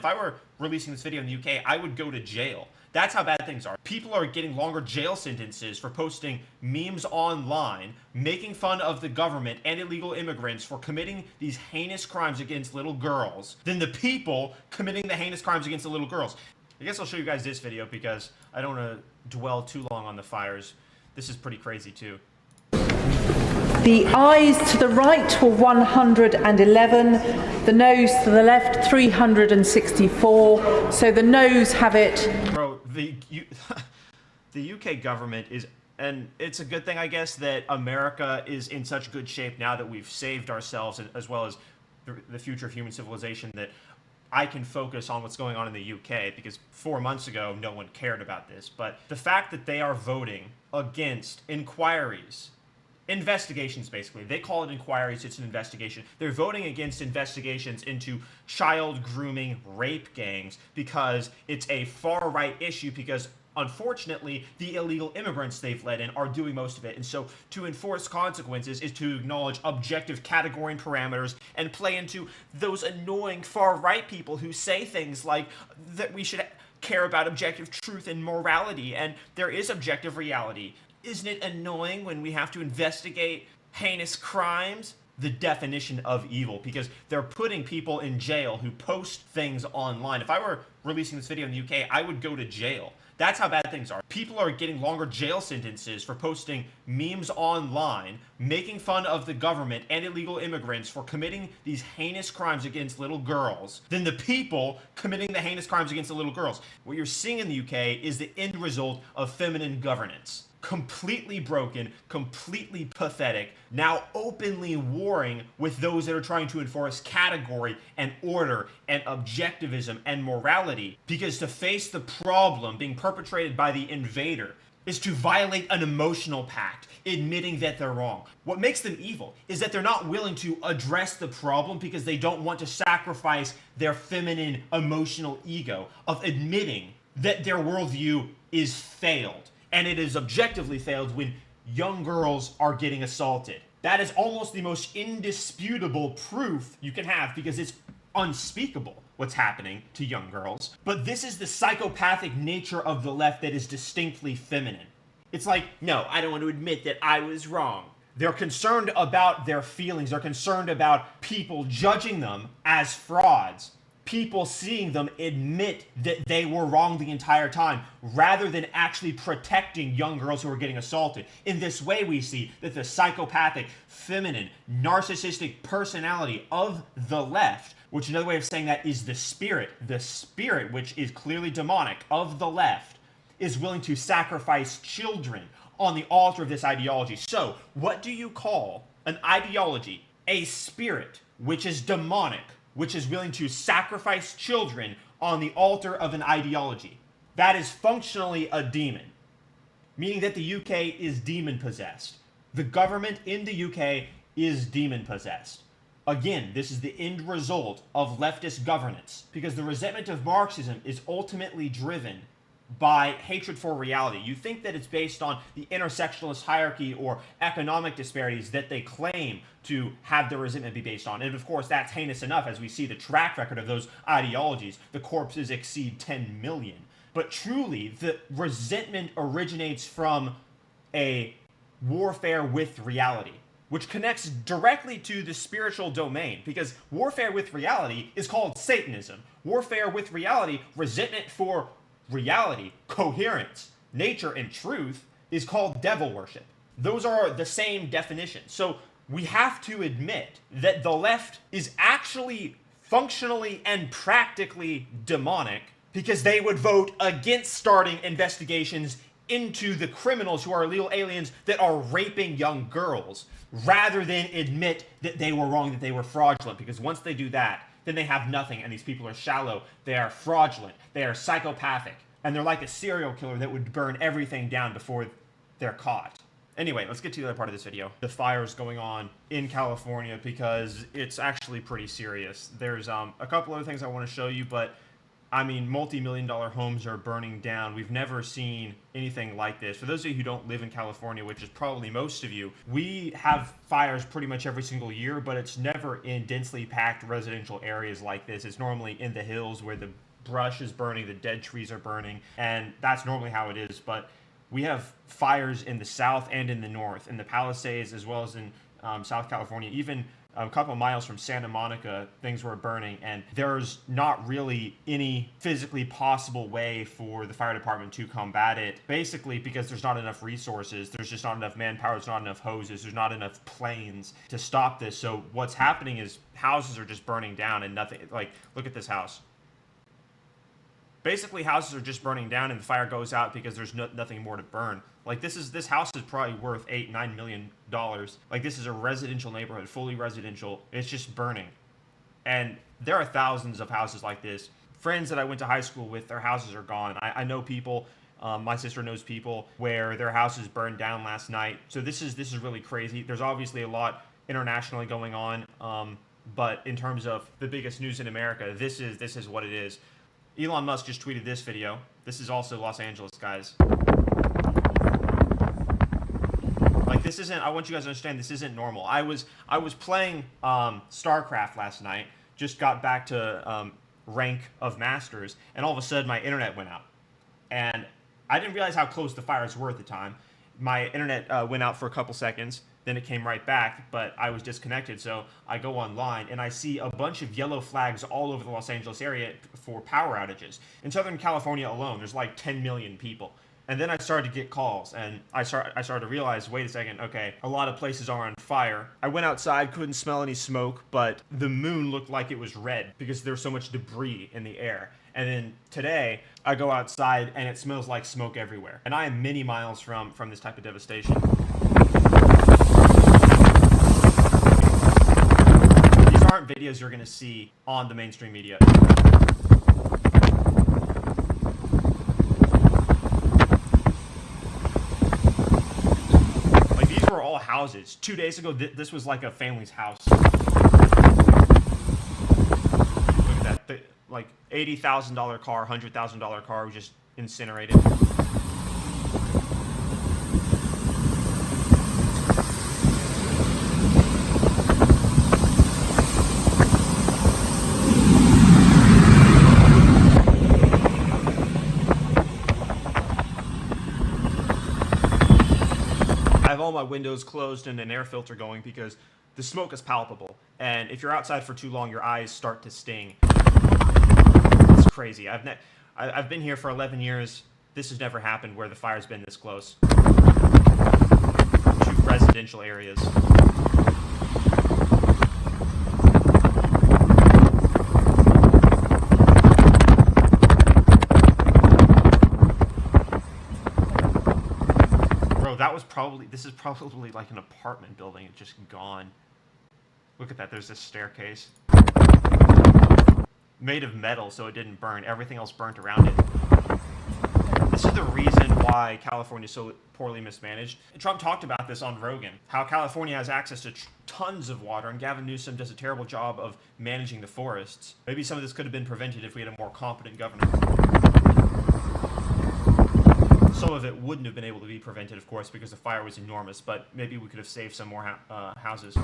If I were releasing this video in the UK, I would go to jail. That's how bad things are. People are getting longer jail sentences for posting memes online, making fun of the government and illegal immigrants for committing these heinous crimes against little girls than the people committing the heinous crimes against the little girls. I guess I'll show you guys this video because I don't want to dwell too long on the fires. This is pretty crazy too. The ayes to the right were 111, the noes to the left 364, so the noes have it. Bro, the UK government is, and it's a good thing I guess that America is in such good shape now that we've saved ourselves as well as the future of human civilization, that I can focus on what's going on in the UK, because 4 months ago no one cared about this. But the fact that they are voting against inquiries, investigations, basically. They call it inquiries, it's an investigation. They're voting against investigations into child grooming rape gangs because it's a far-right issue, because unfortunately the illegal immigrants they've let in are doing most of it. And so to enforce consequences is to acknowledge objective category and parameters and play into those annoying far-right people who say things like that we should care about objective truth and morality, and there is objective reality. Isn't it annoying when we have to investigate heinous crimes? The definition of evil, because they're putting people in jail who post things online. If I were releasing this video in the UK, I would go to jail. That's how bad things are. People are getting longer jail sentences for posting memes online, making fun of the government and illegal immigrants for committing these heinous crimes against little girls than the people committing the heinous crimes against the little girls. What you're seeing in the UK is the end result of feminine governance. Completely broken, completely pathetic, now openly warring with those that are trying to enforce category and order and objectivism and morality, because to face the problem being perpetrated by the invader is to violate an emotional pact, admitting that they're wrong. What makes them evil is that they're not willing to address the problem because they don't want to sacrifice their feminine emotional ego of admitting that their worldview is failed. And it is objectively failed when young girls are getting assaulted. That is almost the most indisputable proof you can have, because it's unspeakable what's happening to young girls. But this is the psychopathic nature of the left that is distinctly feminine. It's like, no, I don't want to admit that I was wrong. They're concerned about their feelings. They're concerned about people judging them as frauds. People seeing them admit that they were wrong the entire time, rather than actually protecting young girls who are getting assaulted. In this way, we see that the psychopathic, feminine, narcissistic personality of the left, which another way of saying that is the spirit, which is clearly demonic, of the left, is willing to sacrifice children on the altar of this ideology. So, what do you call an ideology, a spirit, which is demonic, which is willing to sacrifice children on the altar of an ideology? That is functionally a demon, meaning that the UK is demon-possessed. The government in the UK is demon-possessed. Again, this is the end result of leftist governance, because the resentment of Marxism is ultimately driven by hatred for reality. You think that it's based on the intersectionalist hierarchy or economic disparities that they claim to have their resentment be based on. And of course, that's heinous enough as we see the track record of those ideologies. The corpses exceed 10 million. But truly, the resentment originates from a warfare with reality, which connects directly to the spiritual domain, because warfare with reality is called Satanism. Warfare with reality, resentment for reality, coherence, nature, and truth is called devil worship. Those are the same definition. So we have to admit that the left is actually functionally and practically demonic, because they would vote against starting investigations into the criminals who are illegal aliens that are raping young girls, rather than admit that they were wrong, that they were fraudulent. Because once they do that, then they have nothing, and these people are shallow, they are fraudulent, they are psychopathic, and they're like a serial killer that would burn everything down before they're caught. Anyway, let's get to the other part of this video. The fires going on in California, because it's actually pretty serious. There's a couple other things I want to show you, but I mean, multi-million-dollar homes are burning down. We've never seen anything like this. For those of you who don't live in California, which is probably most of you, we have fires pretty much every single year, but it's never in densely packed residential areas like this. It's normally in the hills where the brush is burning, the dead trees are burning, and that's normally how it is. But we have fires in the south and in the north, in the Palisades as well as in South California, even a couple of miles from Santa Monica, things were burning, and there's not really any physically possible way for the fire department to combat it, basically because there's not enough resources, there's just not enough manpower, there's not enough hoses, there's not enough planes to stop this. So what's happening is houses are just burning down and nothing, like, look at this house. Basically, houses are just burning down and the fire goes out because there's nothing more to burn. Like, this house is probably worth $8-9 million. Like, this is a residential neighborhood, fully residential. It's just burning. And there are thousands of houses like this. Friends that I went to high school with, their houses are gone. I know people, my sister knows people where their houses burned down last night. So this is really crazy. There's obviously a lot internationally going on. But in terms of the biggest news in America, this is what it is. Elon Musk just tweeted this video. This is also Los Angeles, guys. Like, this isn't, I want you guys to understand, this isn't normal. I was playing StarCraft last night, just got back to rank of Masters, and all of a sudden my internet went out. And I didn't realize how close the fires were at the time. My internet went out for a couple seconds, then it came right back, but I was disconnected, so I go online, and I see a bunch of yellow flags all over the Los Angeles area for power outages. In Southern California alone, there's like 10 million people. And then I started to get calls, and I started to realize, wait a second, okay, a lot of places are on fire. I went outside, couldn't smell any smoke, but the moon looked like it was red because there's so much debris in the air. And then today, I go outside, and it smells like smoke everywhere. And I am many miles from this type of devastation. These aren't videos you're going to see on the mainstream media. Were all houses. 2 days ago, this was like a family's house. Look at that. Like $80,000 car, $100,000 car was just incinerated. I have all my windows closed and an air filter going because the smoke is palpable. And if you're outside for too long, your eyes start to sting. It's crazy. I've been here for 11 years. This has never happened where the fire's been this close to residential areas. This is probably like an apartment building. It's just gone. Look at that. There's this staircase. Made of metal, so it didn't burn. Everything else burnt around it. This is the reason why California is so poorly mismanaged. Trump talked about this on Rogan, how California has access to tons of water, and Gavin Newsom does a terrible job of managing the forests. Maybe some of this could have been prevented if we had a more competent governor. Some of it wouldn't have been able to be prevented, of course, because the fire was enormous, but maybe we could have saved some more houses.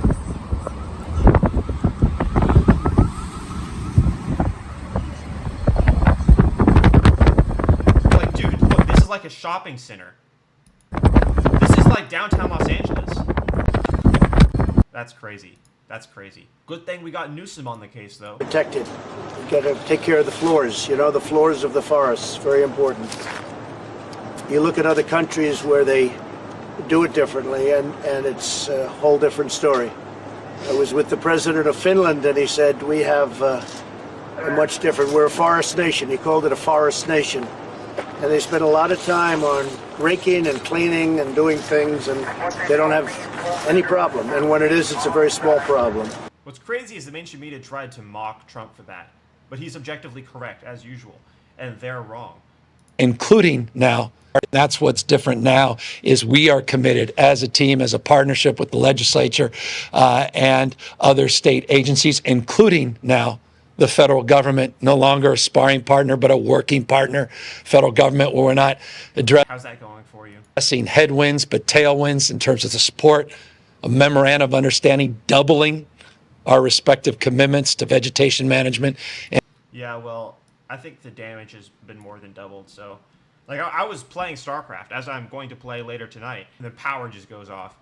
Like, dude, look, this is like a shopping center. This is like downtown Los Angeles. That's crazy. That's crazy. Good thing we got Newsom on the case, though. Protected. You got to take care of the floors, you know, the floors of the forests. Very important. You look at other countries where they do it differently, and it's a whole different story. I was with the president of Finland, and he said, we have a much different, we're a forest nation. He called it a forest nation. And they spend a lot of time on raking and cleaning and doing things, and they don't have any problem. And when it is, it's a very small problem. What's crazy is the mainstream media tried to mock Trump for that. But he's objectively correct, as usual. And they're wrong. Including now. That's what's different now is we are committed as a team, as a partnership with the legislature and other state agencies, including now the federal government, no longer a sparring partner, but a working partner. Federal government where we're not How's that going for you? addressing headwinds, but tailwinds in terms of the support, a memorandum of understanding, doubling our respective commitments to vegetation management. Yeah, well, I think the damage has been more than doubled. So, like, I was playing StarCraft, as I'm going to play later tonight, and the power just goes off.